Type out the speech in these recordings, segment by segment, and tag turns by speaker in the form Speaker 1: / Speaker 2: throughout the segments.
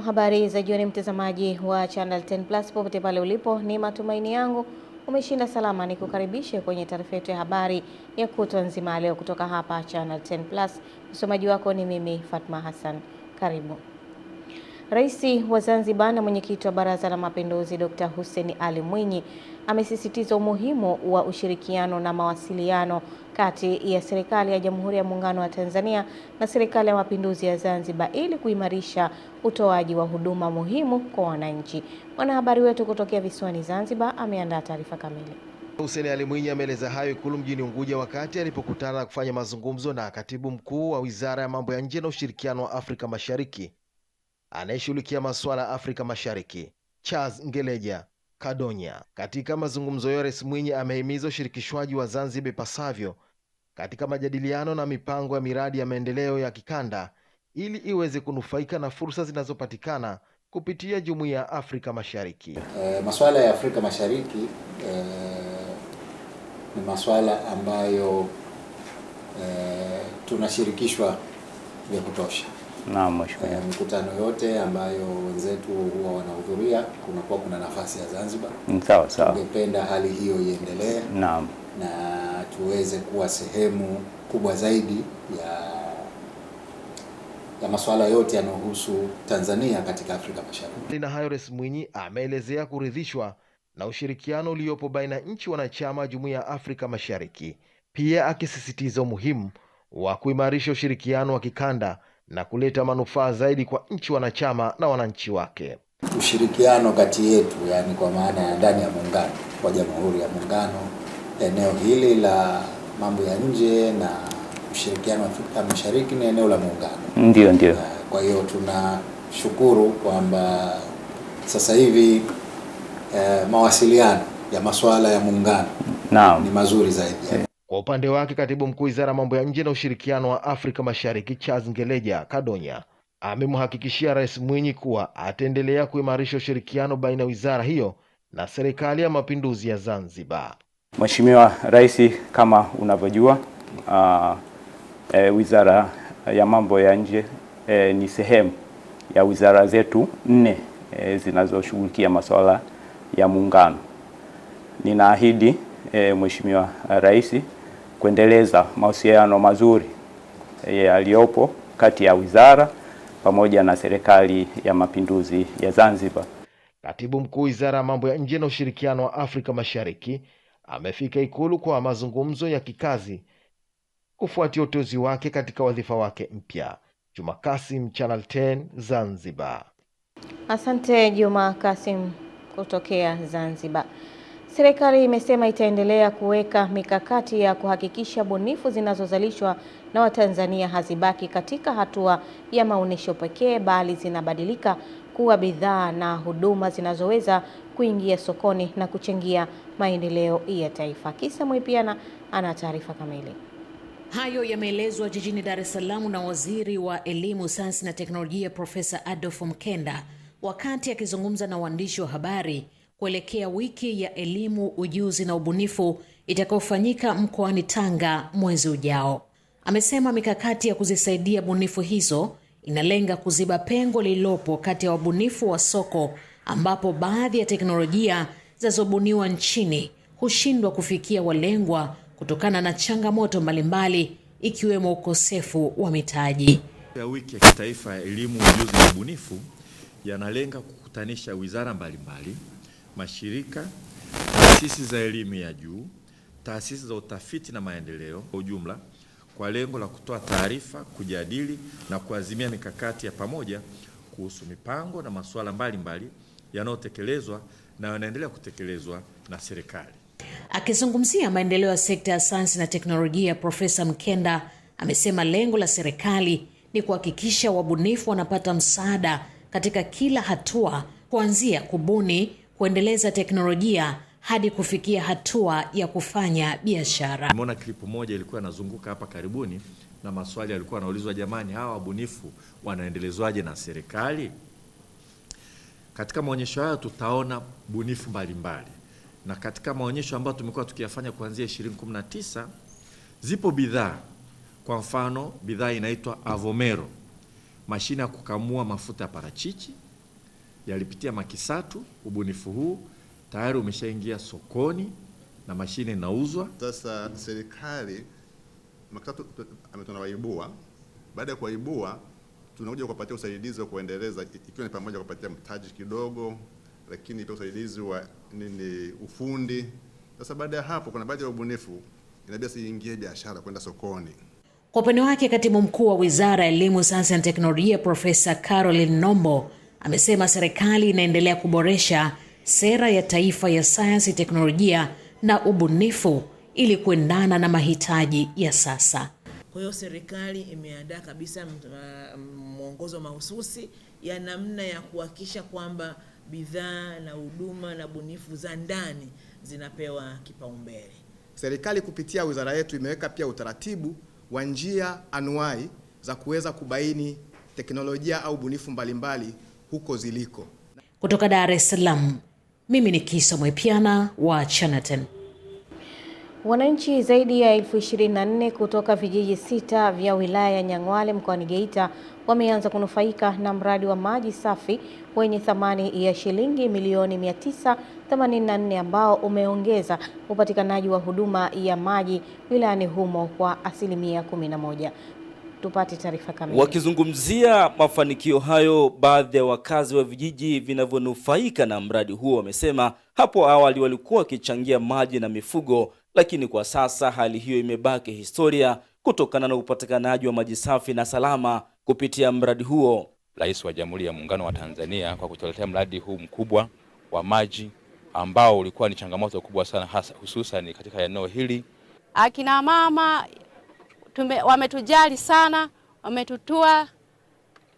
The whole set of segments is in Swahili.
Speaker 1: Na habari za jioni, mtazamaji wa Channel 10 Plus popote pale ulipo, ni matumaini yangu umeshinda salama. Nikukaribishe kwenye taarifa yetu ya habari ya kutwa nzima leo kutoka hapa Channel 10 Plus. Msomaji wako ni mimi Fatma Hassan. Karibu. Rais wa Zanzibar na mwenyekiti wa Baraza la Mapinduzi Dr. Hussein Ali Mwinyi amesisitiza umuhimu wa ushirikiano na mawasiliano kati ya serikali ya Jamhuri ya Muungano wa Tanzania na serikali ya Mapinduzi ya Zanzibar ili kuimarisha utoaji wa huduma muhimu kwa wananchi. Mwanahabari wetu kutokea visiwani Zanzibar ameandaa taarifa kamili.
Speaker 2: Hussein Ali Mwinyi ameeleza hayo Ikulu mjini Unguja wakati alipokutana na kufanya mazungumzo na katibu mkuu wa Wizara ya Mambo ya Nje na Ushirikiano wa Afrika Mashariki anayeshughulikia masuala ya Afrika Mashariki, Charles Ngeleja Kadonya. Katika mazungumzo hayo, Rais Mwinyi amehimiza ushirikishwaji wa Zanzibar ipasavyo katika majadiliano na mipango ya miradi ya maendeleo ya kikanda ili iweze kunufaika na fursa zinazopatikana kupitia Jumuiya ya Afrika Mashariki.
Speaker 3: Masuala ya Afrika Mashariki ni masuala ambayo tunashirikishwa vya kutosha.
Speaker 4: Naam, mheshimiwa.
Speaker 3: Mikutano yote ambayo wenzetu huwa wanahudhuria kunakuwa kuna nafasi ya Zanzibar.
Speaker 4: Sawa sawa.
Speaker 3: Tungependa hali hiyo iendelee.
Speaker 4: Naam.
Speaker 3: Na tuweze kuwa sehemu kubwa zaidi ya masuala yote yanayohusu Tanzania katika Afrika Mashariki.
Speaker 2: Na hayo, Rais Mwinyi ameelezea kuridhishwa na ushirikiano uliopo baina ya nchi wanachama Jumuiya ya Afrika Mashariki, pia akisisitiza umuhimu wa kuimarisha ushirikiano wa kikanda na kuleta manufaa zaidi kwa nchi wanachama na wananchi wake.
Speaker 3: Ushirikiano kati yetu, yani kwa maana ya ndani ya muungano wa Jamhuri ya Muungano, eneo hili la mambo ya nje na ushirikiano wa Afrika Mashariki ni eneo la muungano.
Speaker 4: Ndio.
Speaker 3: Kwa hiyo tunashukuru kwamba sasa hivi mawasiliano ya masuala ya muungano ni mazuri zaidi.
Speaker 2: Kwa upande wake, katibu mkuu Wizara ya Mambo ya Nje na Ushirikiano wa Afrika Mashariki, Charles Ngeleja Kadonya, amemhakikishia Rais Mwinyi kuwa ataendelea kuimarisha ushirikiano baina ya wizara hiyo na Serikali ya Mapinduzi ya Zanzibar.
Speaker 4: Mheshimiwa Rais, kama unavyojua, Wizara ya Mambo ya Nje ni sehemu ya wizara zetu 4 zinazoshughulikia masuala ya muungano. Ninaahidi Mheshimiwa Rais kuendeleza mahusiano mazuri yaliyopo kati ya wizara pamoja na Serikali ya Mapinduzi ya Zanzibar.
Speaker 2: Katibu mkuu Wizara ya Mambo ya Nje na Ushirikiano wa Afrika Mashariki amefika Ikulu kwa mazungumzo ya kikazi kufuatia uteuzi wake katika wadhifa wake mpya. Juma Kasim, Channel 10 Zanzibar.
Speaker 1: Asante Juma Kasim kutokea Zanzibar. Serikali imesema itaendelea kuweka mikakati ya kuhakikisha bunifu zinazozalishwa na Watanzania hazibaki katika hatua ya maonesho pekee, bali zinabadilika kuwa bidhaa na huduma zinazoweza kuingia sokoni na kuchangia maendeleo ya taifa. Kisa Mwipiana ana taarifa kamili.
Speaker 5: Hayo yameelezwa jijini Dar es Salaam na Waziri wa Elimu, Sayansi na Teknolojia Profesa Adolf Mkenda wakati akizungumza na waandishi wa habari kuelekea wiki ya elimu, ujuzi na ubunifu itakayofanyika mkoani Tanga mwezi ujao. Amesema mikakati ya kuzisaidia bunifu hizo inalenga kuziba pengo lililopo kati ya wabunifu wa soko, ambapo baadhi ya teknolojia zinazobuniwa nchini hushindwa kufikia walengwa kutokana na changamoto mbalimbali ikiwemo ukosefu wa mitaji.
Speaker 6: Ya wiki ya kitaifa ya elimu, ujuzi na ubunifu yanalenga kukutanisha wizara mbalimbali, mashirika, taasisi za elimu ya juu, taasisi za utafiti na maendeleo kwa ujumla, kwa lengo la kutoa taarifa, kujadili na kuazimia mikakati ya pamoja kuhusu mipango na masuala mbalimbali yanayotekelezwa na yanaendelea kutekelezwa na serikali.
Speaker 5: Akizungumzia maendeleo ya sekta ya sayansi na teknolojia, Profesa Mkenda amesema lengo la serikali ni kuhakikisha wabunifu wanapata msaada katika kila hatua, kuanzia kubuni, kuendeleza teknolojia hadi kufikia hatua ya kufanya biashara.
Speaker 6: Nimeona klipu moja ilikuwa inazunguka hapa karibuni na maswali yalikuwa yanaulizwa, jamani, hawa wabunifu wanaendelezwaje na serikali? Katika maonyesho haya tutaona bunifu mbalimbali. Na katika maonyesho ambayo tumekuwa tukiyafanya kuanzia 2019 zipo bidhaa. Kwa mfano, bidhaa inaitwa Avomero, mashine ya kukamua mafuta ya parachichi yalipitia MAKISATU. Ubunifu huu tayari umeshaingia sokoni na mashine inauzwa.
Speaker 7: Sasa serikali MAKISATU tunawaibua. Baada ya kuwaibua, tunakuja kupatia usaidizi wa kuendeleza, ikiwa ni pamoja kupatia mtaji kidogo, lakini pia usaidizi wa ufundi. Sasa baada ya hapo, kuna baadhi ya ubunifu inabidi siingie biashara kwenda sokoni.
Speaker 5: Kwa upande wake, katibu mkuu wa Wizara ya Elimu, Sayansi na Teknolojia Profesa Caroline Nombo amesema serikali inaendelea kuboresha sera ya taifa ya sayansi, teknolojia na ubunifu ili kuendana na mahitaji ya sasa.
Speaker 8: Kwa hiyo serikali imeandaa kabisa mwongozo mahususi ya namna ya kuhakikisha kwamba bidhaa na huduma na bunifu za ndani zinapewa kipaumbele.
Speaker 9: Serikali kupitia wizara yetu imeweka pia utaratibu wa njia anuai za kuweza kubaini teknolojia au bunifu mbalimbali huko ziliko.
Speaker 5: Kutoka Dar es Salaam, mimi ni Kisa Mwepiana wa Channel 10.
Speaker 1: Wananchi zaidi ya 24,000 kutoka vijiji 6 vya wilaya ya Nyang'hwale mkoani Geita wameanza kunufaika na mradi wa maji safi wenye thamani ya shilingi milioni 984 ambao umeongeza upatikanaji wa huduma ya maji wilayani humo kwa 11%. Tupate taarifa kamili.
Speaker 10: Wakizungumzia mafanikio hayo, baadhi ya wakazi wa vijiji vinavyonufaika na mradi huo wamesema hapo awali walikuwa wakichangia maji na mifugo, lakini kwa sasa hali hiyo imebaki historia kutokana na upatikanaji wa maji safi na salama kupitia mradi huo.
Speaker 11: Rais wa Jamhuri ya Muungano wa Tanzania kwa kutuletea mradi huu mkubwa wa maji ambao ulikuwa ni changamoto kubwa sana, hasa hususan katika eneo hili.
Speaker 12: Akina mama wametujali sana, wametutua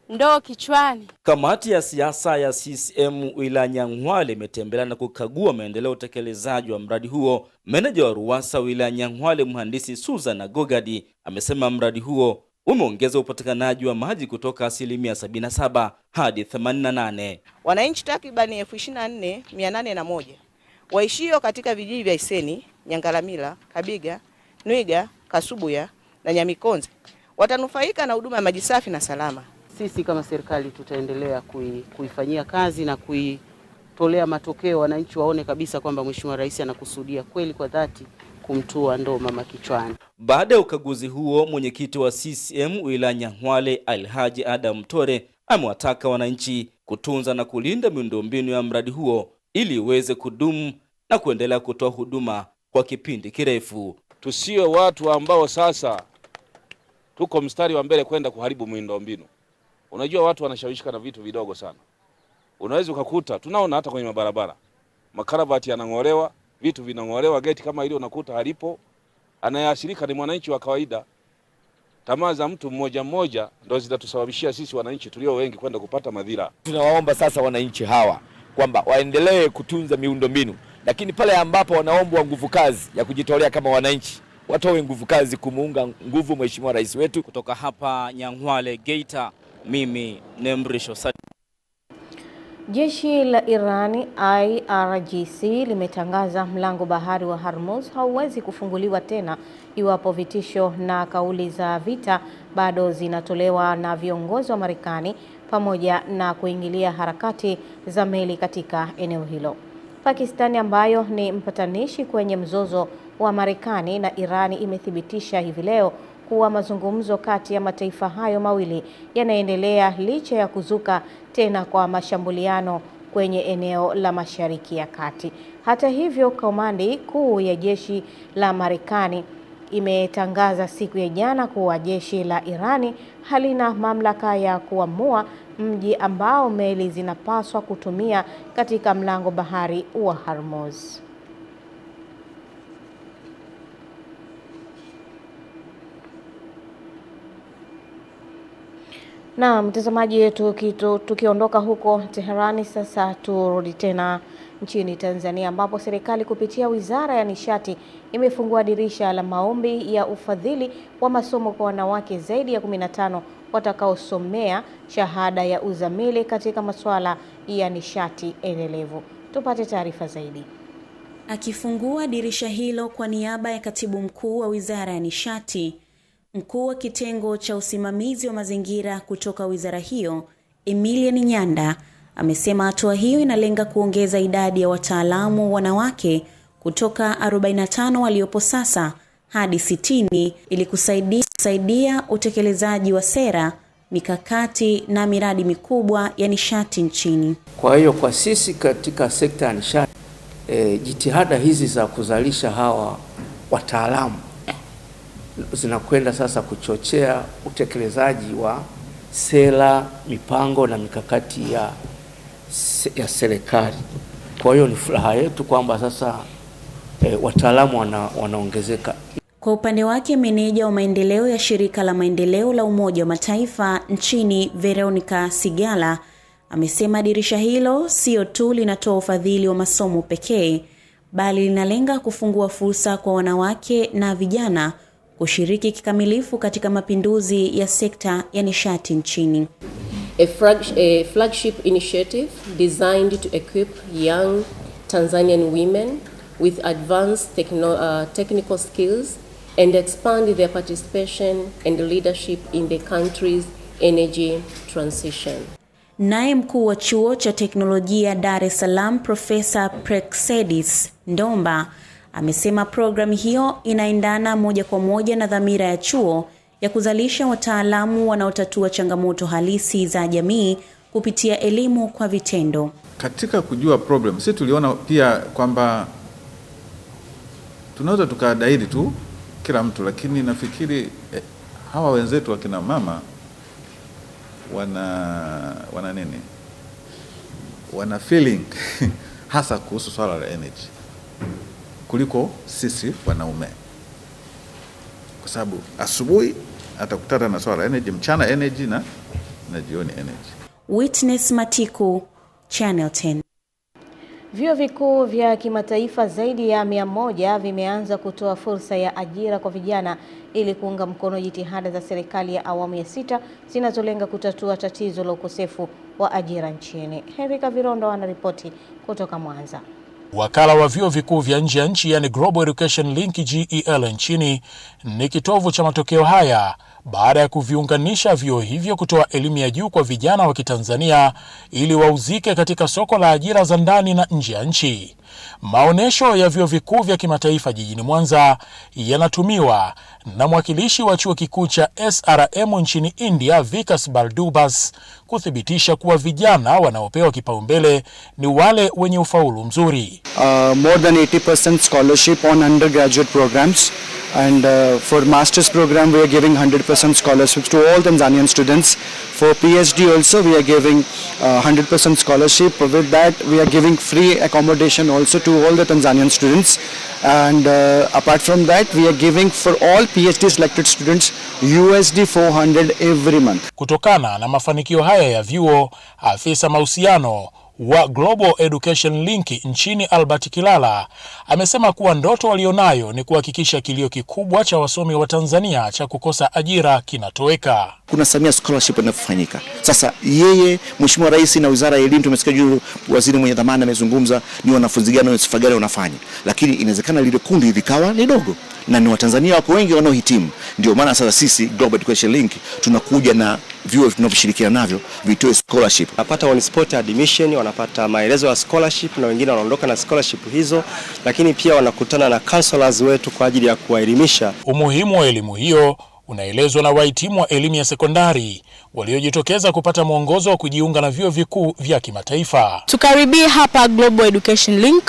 Speaker 12: ndoo kichwani.
Speaker 10: Kamati ya siasa ya CCM wilaya Nyang'hwale imetembelea na kukagua maendeleo ya utekelezaji wa mradi huo. Meneja wa RUWASA wilaya Nyang'hwale mhandisi Susan Gogadi amesema mradi huo umeongeza upatikanaji wa maji kutoka 77% hadi 88%.
Speaker 13: Wananchi takribani 24,801 waishio katika vijiji vya Iseni, Nyangalamila, Kabiga, Nwiga, Kasubuya na Nyamikonze watanufaika na huduma ya maji safi na salama.
Speaker 14: Sisi kama serikali tutaendelea kuifanyia kazi na kuitolea matokeo, wananchi waone kabisa kwamba Mheshimiwa Rais anakusudia kweli kwa dhati kumtua ndoo mama kichwani.
Speaker 10: Baada ya ukaguzi huo, mwenyekiti wa CCM wilaya Nyang'hwale Alhaji Adam Tore amewataka wananchi kutunza na kulinda miundombinu ya mradi huo ili iweze kudumu na kuendelea kutoa huduma kwa kipindi kirefu.
Speaker 15: Tusiwe watu ambao sasa tuko mstari wa mbele kwenda kuharibu miundombinu. Unajua watu wanashawishika na vitu vidogo sana. Unaweza ukakuta, tunaona hata kwenye mabarabara, makarabati yanang'olewa, vitu vinang'olewa, geti kama ile unakuta halipo. Anayeathirika ni mwananchi wa kawaida. Tamaa za mtu mmoja mmoja ndio zitatusababishia sisi wananchi tulio wengi kwenda kupata madhira.
Speaker 16: Tunawaomba sasa wananchi hawa kwamba waendelee kutunza miundombinu, lakini pale ambapo wanaombwa nguvu kazi ya kujitolea kama wananchi, watoe nguvu kazi kumuunga nguvu Mheshimiwa Rais wetu.
Speaker 10: Kutoka hapa Nyang'hwale, Geita, mimi ni Mrisho Sadi.
Speaker 1: Jeshi la Irani IRGC limetangaza mlango bahari wa Hormuz hauwezi kufunguliwa tena iwapo vitisho na kauli za vita bado zinatolewa na viongozi wa Marekani pamoja na kuingilia harakati za meli katika eneo hilo. Pakistani ambayo ni mpatanishi kwenye mzozo wa Marekani na Irani imethibitisha hivi leo kuwa mazungumzo kati ya mataifa hayo mawili yanaendelea licha ya kuzuka tena kwa mashambuliano kwenye eneo la Mashariki ya Kati. Hata hivyo, komandi kuu ya jeshi la Marekani imetangaza siku ya jana kuwa jeshi la Irani halina mamlaka ya kuamua mji ambao meli zinapaswa kutumia katika mlango bahari wa Hormuz. Na mtazamaji, tukiondoka huko Teherani, sasa turudi tena nchini Tanzania ambapo serikali kupitia Wizara ya Nishati imefungua dirisha la maombi ya ufadhili wa masomo kwa wanawake zaidi ya 15 watakaosomea shahada ya uzamili katika masuala ya nishati endelevu. Tupate taarifa zaidi.
Speaker 17: Akifungua dirisha hilo kwa niaba ya Katibu Mkuu wa Wizara ya Nishati, Mkuu wa kitengo cha usimamizi wa mazingira kutoka wizara hiyo, Emilian Nyanda, amesema hatua hiyo inalenga kuongeza idadi ya wataalamu wanawake kutoka 45 waliopo sasa hadi 60 ili kusaidia utekelezaji wa sera, mikakati na miradi mikubwa ya nishati nchini.
Speaker 18: Kwa hiyo kwa sisi katika sekta ya nishati, jitihada hizi za kuzalisha hawa wataalamu zinakwenda sasa kuchochea utekelezaji wa sera, mipango na mikakati ya serikali. Kwa hiyo ni furaha yetu kwamba sasa wataalamu wanaongezeka.
Speaker 17: Kwa upande wake, meneja wa maendeleo ya shirika la maendeleo la Umoja wa Mataifa nchini Veronica Sigala amesema dirisha hilo sio tu linatoa ufadhili wa masomo pekee, bali linalenga kufungua fursa kwa wanawake na vijana kushiriki kikamilifu katika mapinduzi ya sekta ya nishati nchini.
Speaker 19: A flagship initiative designed to equip young Tanzanian women with advanced technical skills and expand their participation and leadership in the country's energy transition.
Speaker 17: Naye mkuu wa chuo cha teknolojia Dar es Salaam Profesa Praxedis Ndomba amesema programu hiyo inaendana moja kwa moja na dhamira ya chuo ya kuzalisha wataalamu wanaotatua changamoto halisi za jamii kupitia elimu kwa vitendo.
Speaker 20: Katika kujua problem, sisi tuliona pia kwamba tunaweza tukadaidi tu kila mtu, lakini nafikiri hawa wenzetu wa kina mama wana nini? Wana feeling hasa kuhusu swala la energy kuliko sisi wanaume. Kwa sababu asubuhi atakutana na swala energy, mchana energy na jioni energy.
Speaker 17: Witness Matiku, Channel 10.
Speaker 1: Vyuo vikuu vya kimataifa zaidi ya 100 vimeanza kutoa fursa ya ajira kwa vijana ili kuunga mkono jitihada za serikali ya awamu ya 6 zinazolenga kutatua tatizo la ukosefu wa ajira nchini. Henry Kavirondo anaripoti kutoka Mwanza.
Speaker 21: Wakala wa vyuo vikuu vya nje ya nchi, yani Global Education Link GEL nchini, ni kitovu cha matokeo haya baada ya kuviunganisha vyuo hivyo kutoa elimu ya juu kwa vijana wa Kitanzania ili wauzike katika soko la ajira za ndani na nje ya nchi. Maonesho ya vyuo vikuu vya kimataifa jijini Mwanza yanatumiwa na mwakilishi wa chuo kikuu cha SRM nchini India, Vikas Baldubas, kuthibitisha kuwa vijana wanaopewa kipaumbele ni wale wenye ufaulu mzuri.
Speaker 22: More than 80% scholarship on undergraduate programs, and for master's program we are giving 100% scholarship to all Tanzanian students. For PhD also we are giving 100% scholarship. With that we are giving free accommodation also to all the Tanzanian students, and apart from that we are giving for all PhD selected students USD 400 every month.
Speaker 21: Kutokana na mafanikio haya ya vyuo, afisa mahusiano wa Global Education Link nchini Albert Kilala amesema kuwa ndoto walionayo ni kuhakikisha kilio kikubwa cha wasomi wa Tanzania cha kukosa ajira kinatoweka.
Speaker 23: Kuna Samia scholarship inafanyika. Sasa yeye Mheshimiwa Rais na Wizara ya Elimu, tumesikia juu waziri mwenye dhamana amezungumza ni wanafunzi gani na sifa gani wanafanya. Lakini inawezekana lile kundi likawa ni dogo na ni Watanzania wako wengi wanaohitimu. Ndio maana sasa sisi Global Education Link tunakuja na vyuo tunavyoshirikiana navyo vitoe scholarship.
Speaker 24: Wanapata on spot admission, wanapata maelezo ya scholarship na wengine wanaondoka na scholarship hizo, lakini pia wanakutana na counselors wetu kwa ajili ya kuwaelimisha.
Speaker 21: Umuhimu wa elimu hiyo unaelezwa na wahitimu wa elimu ya sekondari waliojitokeza kupata mwongozo wa kujiunga na vyuo vikuu vya kimataifa.
Speaker 25: Tukaribie hapa Global Education Link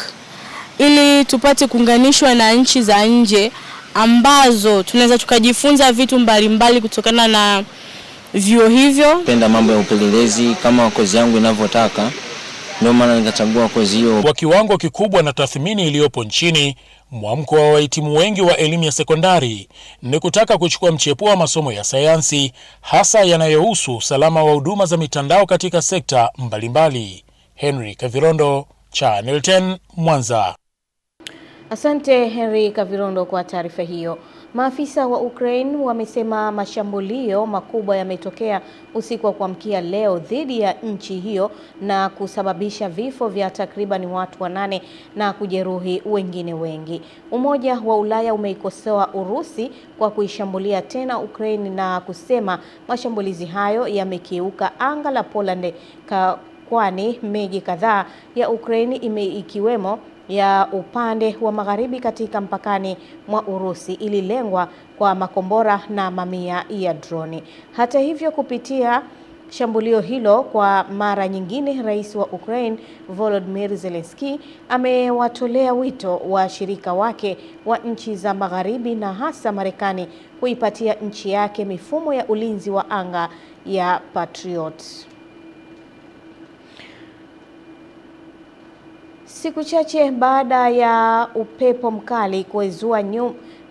Speaker 25: ili tupate kuunganishwa na nchi za nje ambazo tunaweza tukajifunza vitu mbalimbali kutokana na vyuo hivyo.
Speaker 26: Penda mambo ya upelelezi kama kozi yangu inavyotaka, ndio maana nikachagua kozi hiyo.
Speaker 21: Kwa kiwango kikubwa na tathmini iliyopo nchini, mwamko wa wahitimu wengi wa elimu ya sekondari ni kutaka kuchukua mchepuo wa masomo ya sayansi, hasa yanayohusu usalama wa huduma za mitandao katika sekta mbalimbali. Henry Kavirondo, Channel 10, Mwanza.
Speaker 1: Asante Henry Kavirondo kwa taarifa hiyo. Maafisa wa Ukraine wamesema mashambulio makubwa yametokea usiku wa kuamkia leo dhidi ya nchi hiyo na kusababisha vifo vya takriban watu 8 na kujeruhi wengine wengi. Umoja wa Ulaya umeikosoa Urusi kwa kuishambulia tena Ukraine na kusema mashambulizi hayo yamekiuka anga la Poland kwani miji kadhaa ya Ukraine ikiwemo ya upande wa magharibi katika mpakani mwa Urusi ililengwa kwa makombora na mamia ya droni. Hata hivyo, kupitia shambulio hilo kwa mara nyingine, Rais wa Ukraine Volodymyr Zelensky amewatolea wito washirika wake wa nchi za magharibi na hasa Marekani kuipatia nchi yake mifumo ya ulinzi wa anga ya Patriot. Siku chache baada ya upepo mkali kuezua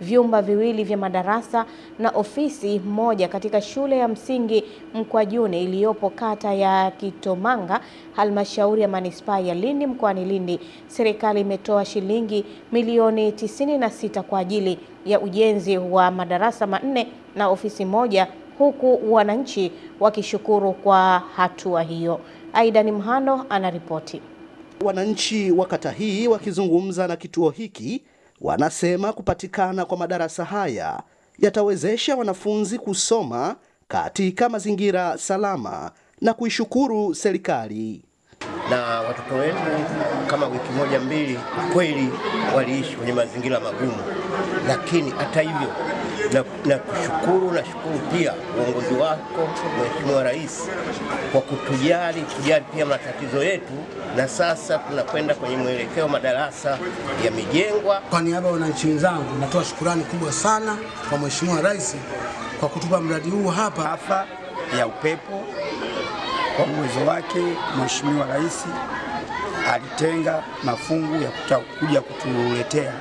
Speaker 1: vyumba viwili vya madarasa na ofisi moja katika shule ya msingi Mkwajuni iliyopo kata ya Kitomanga, halmashauri ya manispaa ya Lindi mkoani Lindi, serikali imetoa shilingi milioni 96 kwa ajili ya ujenzi wa madarasa 4 na ofisi moja, huku wananchi wakishukuru kwa hatua hiyo. Aidan Mhando anaripoti.
Speaker 2: Wananchi wa kata hii wakizungumza na kituo hiki wanasema kupatikana kwa madarasa haya yatawezesha wanafunzi kusoma katika mazingira salama na kuishukuru serikali.
Speaker 3: Na watoto wetu kama wiki moja mbili kweli waliishi kwenye mazingira magumu, lakini hata hivyo na kushukuru pia uongozi wako Mheshimiwa Rais kwa kujali pia matatizo yetu, na sasa tunakwenda kwenye mwelekeo madarasa yamejengwa.
Speaker 4: Kwa niaba ya wananchi wenzangu natoa shukrani kubwa sana kwa Mheshimiwa Rais kwa kutupa mradi huu hapa.
Speaker 6: Hapa ya upepo kwa uwezo wake Mheshimiwa Rais alitenga mafungu ya kuja kutuletea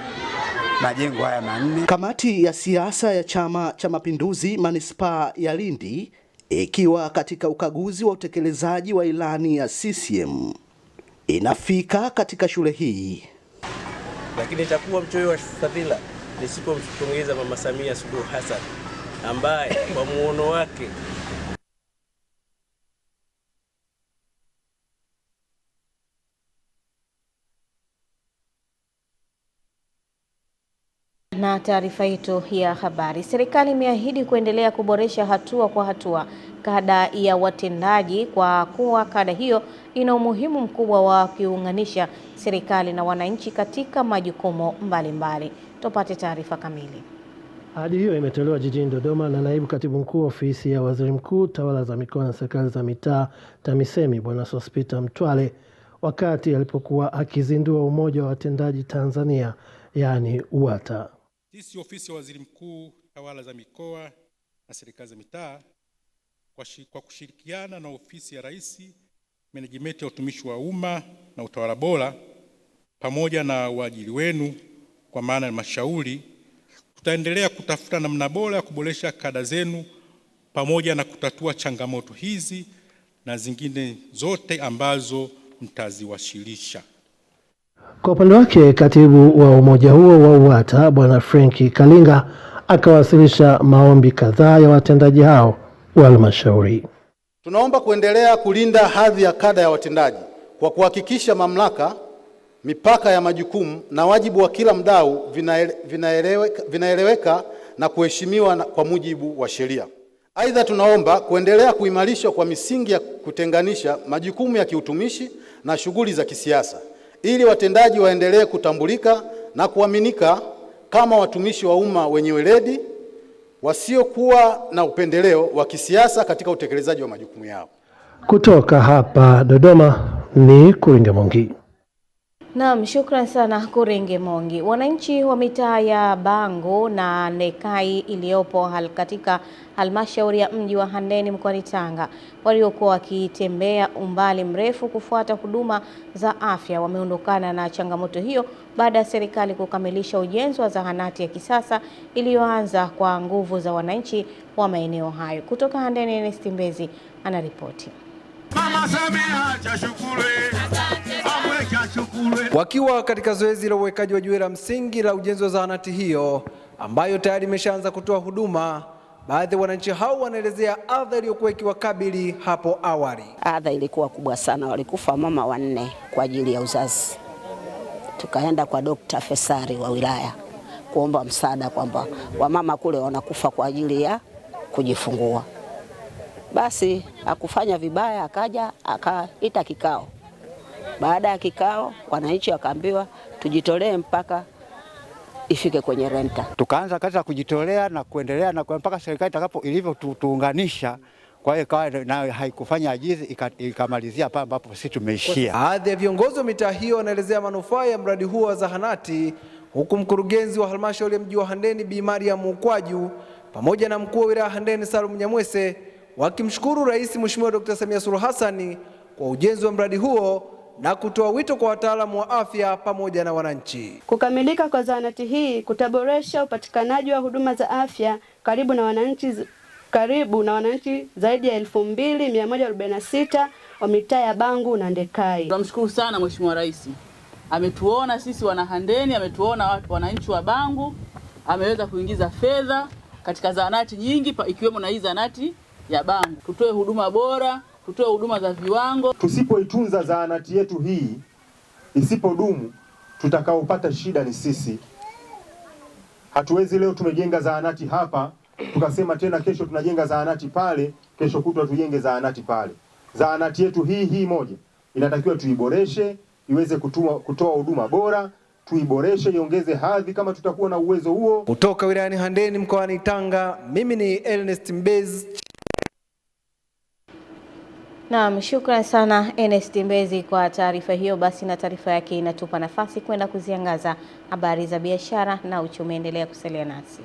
Speaker 6: majengo haya 4.
Speaker 2: Kamati ya siasa ya Chama cha Mapinduzi manispaa ya Lindi ikiwa katika ukaguzi wa utekelezaji wa ilani ya CCM inafika katika shule hii.
Speaker 7: Lakini itakuwa mchoyo wa fadhila nisipompongeza Mama Samia Suluhu Hassan ambaye kwa muono wake
Speaker 1: Na taarifa yetu ya habari, serikali imeahidi kuendelea kuboresha hatua kwa hatua kada ya watendaji kwa kuwa kada hiyo ina umuhimu mkubwa wa kuunganisha serikali na wananchi katika majukumu mbalimbali. Tupate taarifa kamili.
Speaker 8: Ahadi hiyo imetolewa jijini Dodoma na naibu katibu mkuu ofisi ya waziri mkuu, tawala za mikoa na serikali za mitaa TAMISEMI, Bwana Sospeter Mtwale, wakati alipokuwa akizindua umoja wa watendaji Tanzania, yani UWATA.
Speaker 27: Sisi ofisi ya waziri mkuu, tawala za mikoa na serikali za mitaa, kwa kushirikiana na ofisi ya Rais, menejimenti ya utumishi wa umma na utawala bora, pamoja na waajiri wenu kwa maana ya mashauri, tutaendelea kutafuta namna bora ya kuboresha kada zenu pamoja na kutatua changamoto hizi na zingine zote ambazo mtaziwasilisha.
Speaker 8: Kwa upande wake, katibu wa umoja huo wa UWATA Bwana Franki Kalinga akawasilisha maombi kadhaa ya watendaji hao wa halmashauri.
Speaker 28: Tunaomba kuendelea kulinda hadhi ya kada ya watendaji kwa kuhakikisha mamlaka, mipaka ya majukumu na wajibu wa kila mdau vinaeleweka na kuheshimiwa kwa mujibu wa sheria. Aidha, tunaomba kuendelea kuimarishwa kwa misingi ya kutenganisha majukumu ya kiutumishi na shughuli za kisiasa, ili watendaji waendelee kutambulika na kuaminika kama watumishi wa umma wenye weledi, wasiokuwa na upendeleo wa kisiasa katika utekelezaji wa majukumu yao.
Speaker 8: Kutoka hapa Dodoma ni Kuringe Mongi.
Speaker 1: Naam, shukran sana Kuringe Mongi. Wananchi wa mitaa ya Bango na Nekai iliyopo katika halmashauri ya mji wa Handeni mkoani Tanga waliokuwa wakitembea umbali mrefu kufuata huduma za afya wameondokana na changamoto hiyo baada ya serikali kukamilisha ujenzi wa zahanati ya kisasa iliyoanza kwa nguvu za wananchi wa maeneo hayo. Kutoka Handeni, Ernest Mbezi anaripoti.
Speaker 29: Mama Samia wakiwa katika zoezi la uwekaji wa jiwe la msingi la ujenzi wa zahanati hiyo ambayo tayari imeshaanza kutoa huduma, baadhi ya wananchi hao wanaelezea adha iliyokuwa ikiwakabili hapo awali.
Speaker 30: Adha ilikuwa kubwa sana, walikufa mama 4 kwa ajili ya uzazi. Tukaenda kwa Dr. Fesari wa wilaya kuomba msaada kwamba wamama kule wanakufa kwa ajili ya kujifungua. Basi hakufanya vibaya, akaja akaita kikao. Baada ya kikao, wananchi wakaambiwa tujitolee mpaka ifike kwenye renta.
Speaker 5: Tukaanza kazi ya kujitolea na kuendelea na mpaka serikali itakapo ilivyotuunganisha. Kwa hiyo kawa nayo haikufanya ajizi ikamalizia pale ambapo sisi tumeishia.
Speaker 29: Baadhi ya viongozi wa mitaa hiyo wanaelezea manufaa ya mradi huo wa zahanati, huku mkurugenzi wa halmashauri ya mji wa Handeni Bi Mariam Ukwaju pamoja na mkuu wa wilaya Handeni Salum Nyamwese wakimshukuru Rais Mheshimiwa Dr. Samia Suluhu Hassan kwa ujenzi wa mradi huo na kutoa wito kwa wataalamu wa afya pamoja na wananchi.
Speaker 9: Kukamilika kwa zahanati hii kutaboresha upatikanaji wa huduma za afya karibu na wananchi zaidi ya 2146 wa mitaa ya Bangu na Ndekai.
Speaker 10: Tunamshukuru sana Mheshimiwa Rais. Ametuona sisi wana Handeni, ametuona wananchi wa Bangu, ameweza kuingiza fedha katika zahanati nyingi ikiwemo na hii zahanati ya Bangu. Tutoe huduma bora, tutoe huduma za viwango.
Speaker 11: Tusipoitunza zahanati yetu hii, isipodumu, tutakaopata shida ni sisi. Hatuwezi leo tumejenga zahanati hapa, tukasema tena kesho tunajenga zahanati pale, kesho kutwa tujenge zahanati pale. Zahanati yetu hii moja inatakiwa tuiboreshe, iweze kutoa huduma bora, tuiboreshe, iongeze hadhi kama tutakuwa na uwezo huo.
Speaker 29: Kutoka wilayani Handeni mkoani Tanga, mimi ni Ernest Mbezi.
Speaker 1: Naam, shukrani sana Ernest Mbezi kwa taarifa hiyo. Basi na taarifa yake inatupa nafasi kwenda kuziangaza habari za biashara na uchumi. Endelea kusalia nasi.